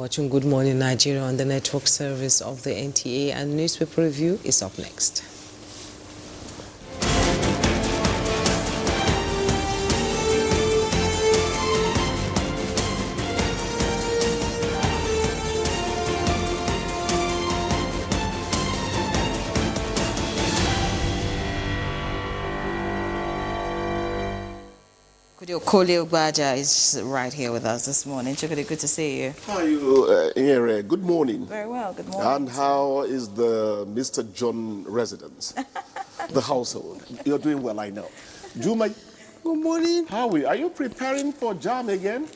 watching Good Morning Nigeria on the network service of the NTA, and newspaper review is up next. Abuja is right here with us this morning. Chukudi, good to see you. How are you, Ere? Good morning. Very well, good morning. And how is the Mr. John residence? The household? You're doing well, I know. Juma, good morning. How are we? Are you preparing for jam again?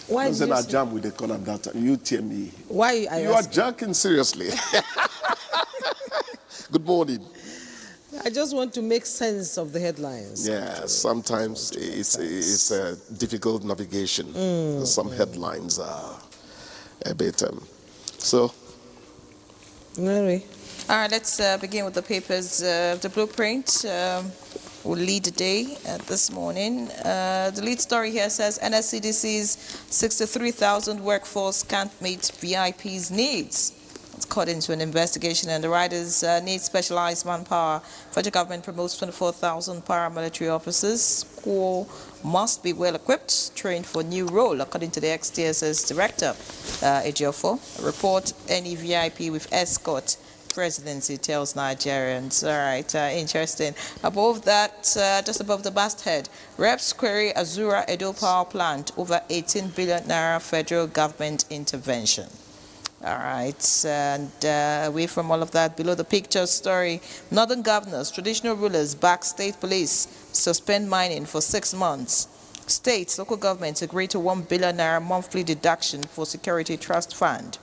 Why is it a jam with the corner that you tell me? Why are you are joking seriously? Good morning. I just want to make sense of the headlines. Yeah, sometimes it's a difficult navigation. Some headlines are a bit. So. Mary. All right, let's begin with the papers. The blueprint will lead the day this morning. The lead story here says NSCDC's 63,000 workforce can't meet VIP's needs. It's caught into an investigation, and the riders need specialized manpower. Federal government promotes 24,000 paramilitary officers who must be well equipped, trained for new role, according to the ex-TSS director, Ejiofor. Report any VIP with escort presidency tells Nigerians. All right, interesting. Above that, just above the masthead, reps query Azura Edo power plant over 18 billion naira federal government intervention. All right, and away from all of that, below the picture story, northern governors, traditional rulers back state police, suspend mining for 6 months. States, local governments agree to 1 billion naira monthly deduction for security trust fund.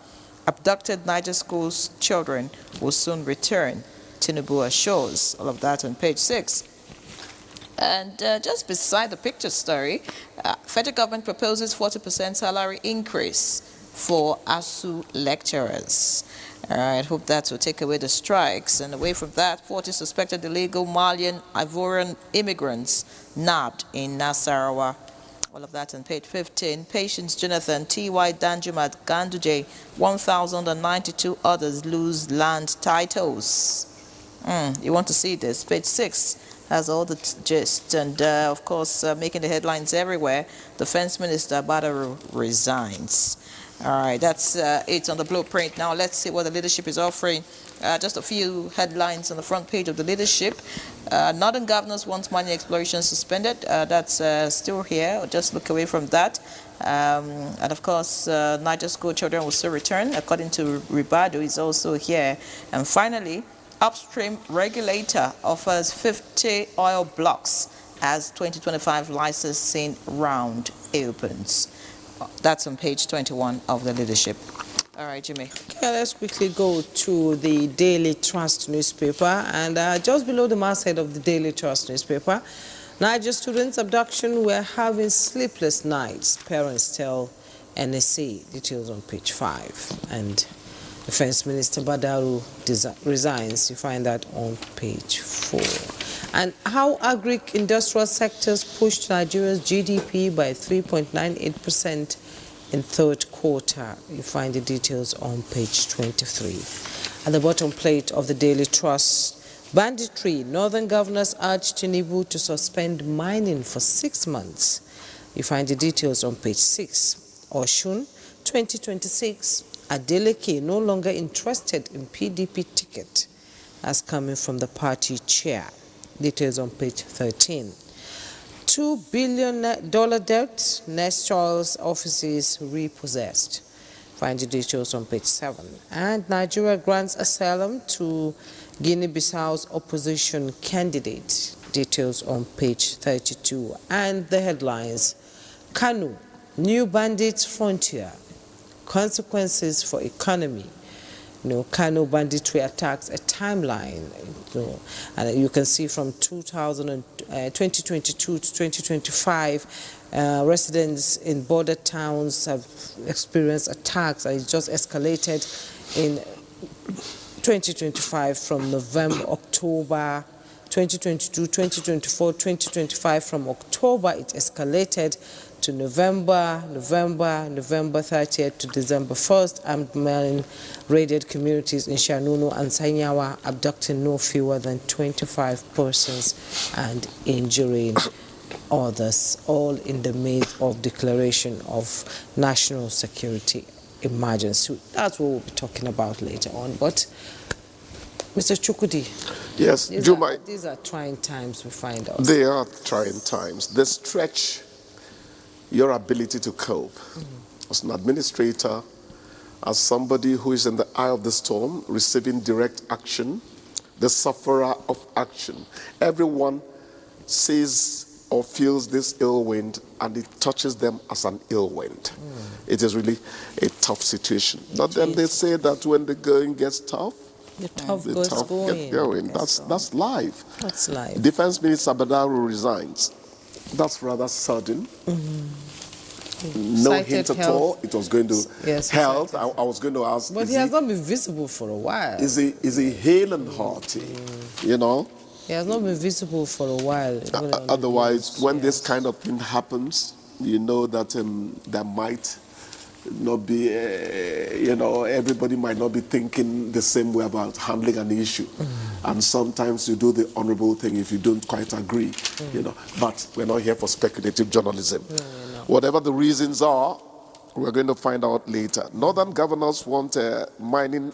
Abducted Niger schools children will soon return. Tinubu assures. All of that on page 6. And just beside the picture story, federal government proposes 40% salary increase for ASU lecturers. All right, hope that will take away the strikes. And away from that, 40 suspected illegal Malian Ivorian immigrants nabbed in Nasarawa. All of that on page 15. Patience Jonathan, T.Y. Danjumat, Ganduje, 1,092 others lose land titles. You want to see this? Page 6 has all the gist. And, of course, making the headlines everywhere, Defense Minister Badaru resigns. All right, that's it on the blueprint. Now let's see what the leadership is offering. Just a few headlines on the front page of the leadership. Northern governors want mining exploration suspended. That's still here. Just look away from that. And of course, Niger school children will still return, according to Ribado, is also here. And finally, upstream regulator offers 50 oil blocks as 2025 licensing round opens. That's on page 21 of the leadership. All right, Jimmy. Okay, let's quickly go to the Daily Trust newspaper. And just below the masthead of the Daily Trust newspaper, Niger students' abduction were having sleepless nights, parents tell NSA. Details on page 5. And Defense Minister Badaru resigns. You find that on page 4. And how agri-industrial sectors pushed Nigeria's GDP by 3.98% in third quarter. You find the details on page 23. At the bottom plate of the Daily Trust, banditry. Northern governors urged Tinubu to suspend mining for 6 months. You find the details on page 6. Oshun, 2026. Adeleke no longer interested in PDP ticket as coming from the party chair. Details on page 13. $2 billion debt, Nest Charles offices repossessed. Find the details on page 7. And Nigeria grants asylum to Guinea-Bissau's opposition candidate. Details on page 32. And the headlines. Kanu, new bandits frontier. Consequences for economy. Kano banditry attacks a timeline. And you can see from 2022 to 2025, residents in border towns have experienced attacks. It just escalated in 2025 from November, October 2022, 2024, 2025. From October, it escalated to November 30th to December 1st. Armed men raided communities in Shanunu and Sanyawa, abducting no fewer than 25 persons and injuring others, all in the midst of declaration of national security emergency. That's what we'll be talking about later on. But Mr. Chukudi, yes, these are trying times we find out. They are trying times. They stretch your ability to cope. As an administrator, as somebody who is in the eye of the storm, receiving direct action, the sufferer of action. Everyone sees or feels this ill wind, and it touches them as an ill wind. It is really a tough situation. But then they say that when the going gets tough, the tough get going. going. That's life. That's life. Defense Minister Badaru resigns. That's rather sudden. No Cited hint at health. all. It was going to health. I was going to ask. But he has not been visible for a while. Is he hale and hearty? You know. He has not been visible for a while. Otherwise, when this kind of thing happens, you know that there might not be, everybody might not be thinking the same way about handling an issue. And sometimes you do the honorable thing if you don't quite agree, But we're not here for speculative journalism. No. Whatever the reasons are, we're going to find out later. Northern governors want mining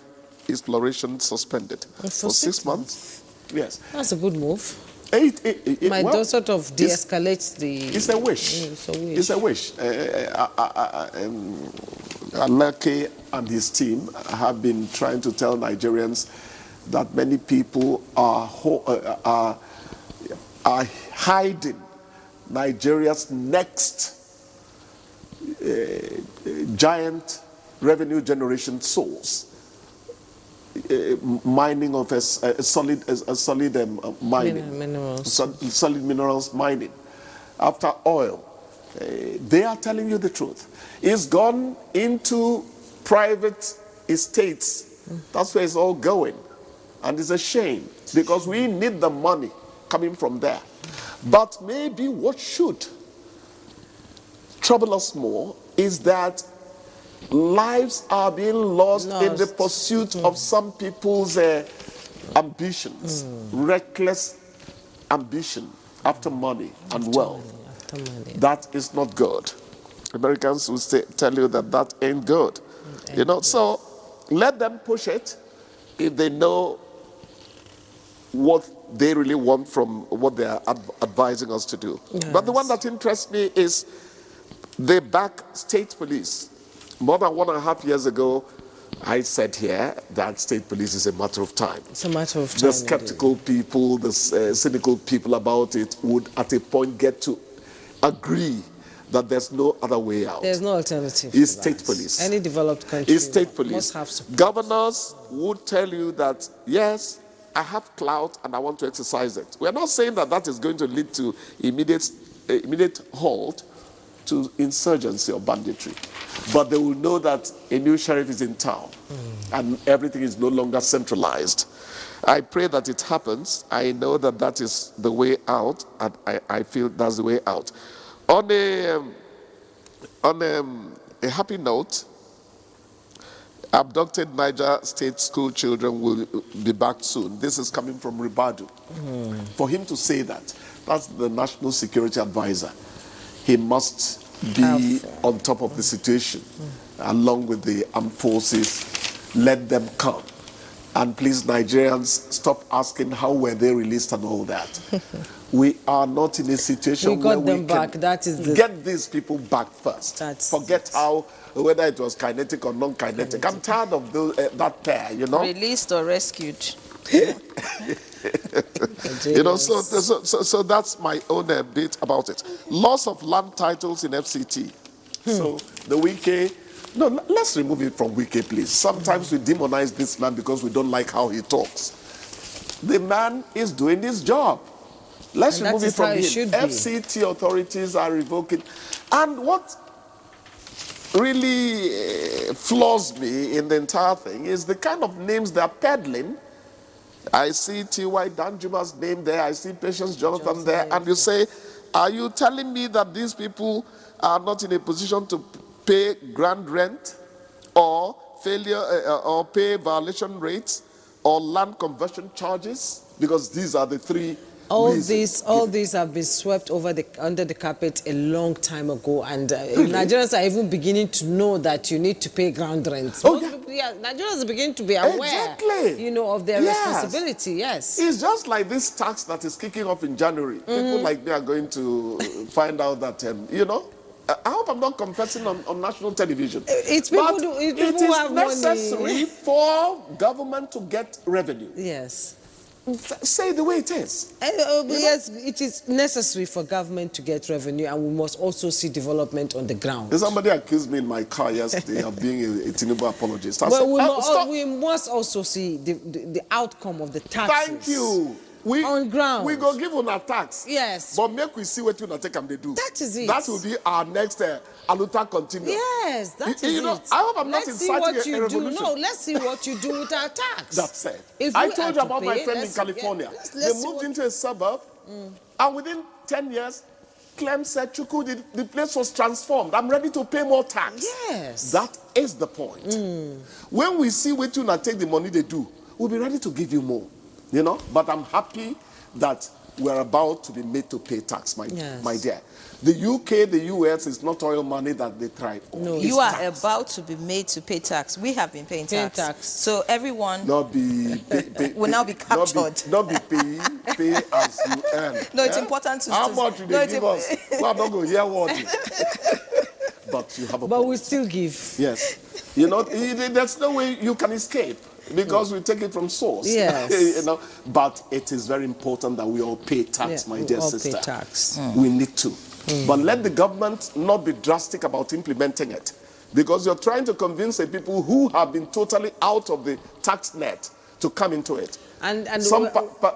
exploration suspended for 6 months. Yes. That's a good move. Well, sort of de-escalates the... It's a wish. It's a wish. Alake and his team have been trying to tell Nigerians that many people are hiding Nigeria's next giant revenue generation source. Mining of solid mining, minerals. Solid minerals mining. After oil, they are telling you the truth. It's gone into private estates. That's where it's all going, and it's a shame because we need the money coming from there. But maybe what should trouble us more is that lives are being lost in the pursuit of some people's ambitions, reckless ambition after money and wealth. That is not good. Americans will tell you that ain't good. So let them push it if they know what they really want from what they are advising us to do. Yes. But the one that interests me is they back state police. More than 1.5 years ago, I said here that state police is a matter of time. It's a matter of time. The skeptical people, the cynical people about it would at a point get to agree that there's no other way out. There's no alternative. It's state police. Any developed country it's state police. Must have support. Governors would tell you that, yes, I have clout and I want to exercise it. We're not saying that is going to lead to immediate halt to insurgency or banditry. But they will know that a new sheriff is in town and everything is no longer centralized. I pray that it happens. I know that is the way out, and I feel that's the way out. On a happy note, abducted Niger State school children will be back soon. This is coming from Ribadu. For him to say that's the National Security Advisor. He must be on top of the situation, along with the armed forces. Let them come. And please, Nigerians, stop asking how were they released and all that. We are not in a situation where we can get these people back first. Forget whether it was kinetic or non-kinetic. I'm tired of that pair, Released or rescued. So that's my own bit about it. Loss of land titles in FCT. So the Wike, let's remove it from Wike, please. Sometimes we demonize this man because we don't like how he talks. The man is doing his job. Let's remove it from him. FCT authorities are revoking. And what really floors me in the entire thing is the kind of names they're peddling I see T.Y. Danjuma's name there. I see Patience Jonathan there. And you say, are you telling me that these people are not in a position to pay ground rent or failure or pay violation rates or land conversion charges? Because these are the three reasons. All these have been swept under the carpet a long time ago, and Nigerians are even beginning to know that you need to pay ground rents. Nigerians are beginning to be aware, of their responsibility. Yes, it's just like this tax that is kicking off in January. People like me are going to find out that I hope I'm not confessing on national television. It is necessary for government to get revenue. Yes. Say the way it is. Yes, it is necessary for government to get revenue, and we must also see development on the ground. Somebody accused me in my car yesterday of being a Tinubu apologist. But we must also see the outcome of the taxes. Thank you. On ground. We go give on a tax. Yes. But make we see what you take and they do. That is it. That will be our next Aluta continue. Yes, that is it. I hope I'm not inciting a revolution. No, let's see what you do with our tax. That's it. I told you about my friend in California. They moved into a suburb, and within 10 years, Clem said, Chuku, the place was transformed. I'm ready to pay more tax. Yes. That is the point. When we see what you take the money they do, we'll be ready to give you more. But I'm happy that we're about to be made to pay tax, my dear. The UK, the US is not oil money that they thrive on. No, you are about to be made to pay tax. We have been paying tax. So everyone will now be captured. Not be pay as you earn. No, it's important to... How much do they give us? Well, I'm not going to hear what. But you have a point. But we still give. Yes. There's no way you can escape. Because we take it from source. Yes. But it is very important that we all pay tax, my dear sister. We all pay tax. We need to. But let the government not be drastic about implementing it. Because you're trying to convince the people who have been totally out of the tax net to come into it. And some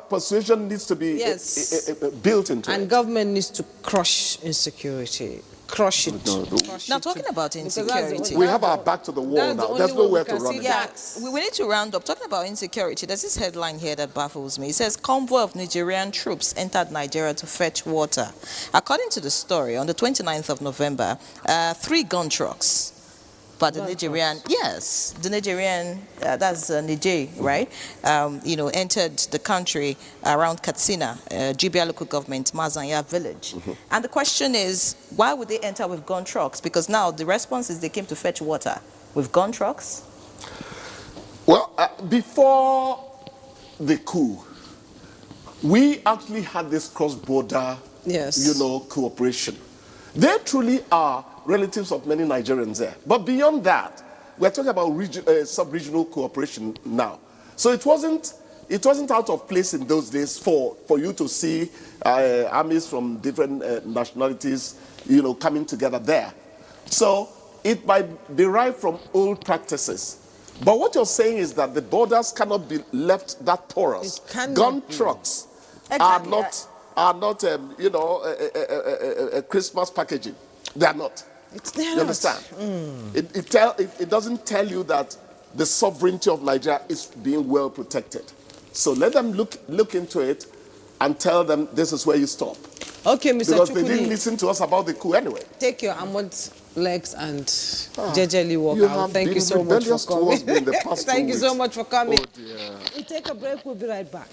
persuasion needs to be built into it. And government needs to crush insecurity. Crush it. Now, talking about insecurity, we have our back to the wall now. There's nowhere to run. We need to round up. Talking about insecurity, there's this headline here that baffles me. It says, convoy of Nigerian troops entered Nigeria to fetch water. According to the story, on the 29th of November, 3 gun trucks. But the Nigerian, the Nigerian, that's Niger, right? Entered the country around Katsina, Jibia local government, Mazanya village. And the question is, why would they enter with gun trucks? Because now the response is they came to fetch water with gun trucks. Well, before the coup, we actually had this cross-border, cooperation. They truly are relatives of many Nigerians there. But beyond that, we're talking about sub-regional cooperation now. So it wasn't out of place in those days for you to see armies from different nationalities, coming together there. So it might derive from old practices. But what you're saying is that the borders cannot be left that porous. Gun trucks are not a Christmas packaging. They are not. You understand? It doesn't tell you that the sovereignty of Nigeria is being well protected. So let them look into it and tell them this is where you stop. Okay, Mr. Because Chukudi, they didn't listen to us about the coup anyway. Take your armored legs and jejely walk out. Thank you so much for coming. Thank you so much for coming. We'll take a break. We'll be right back.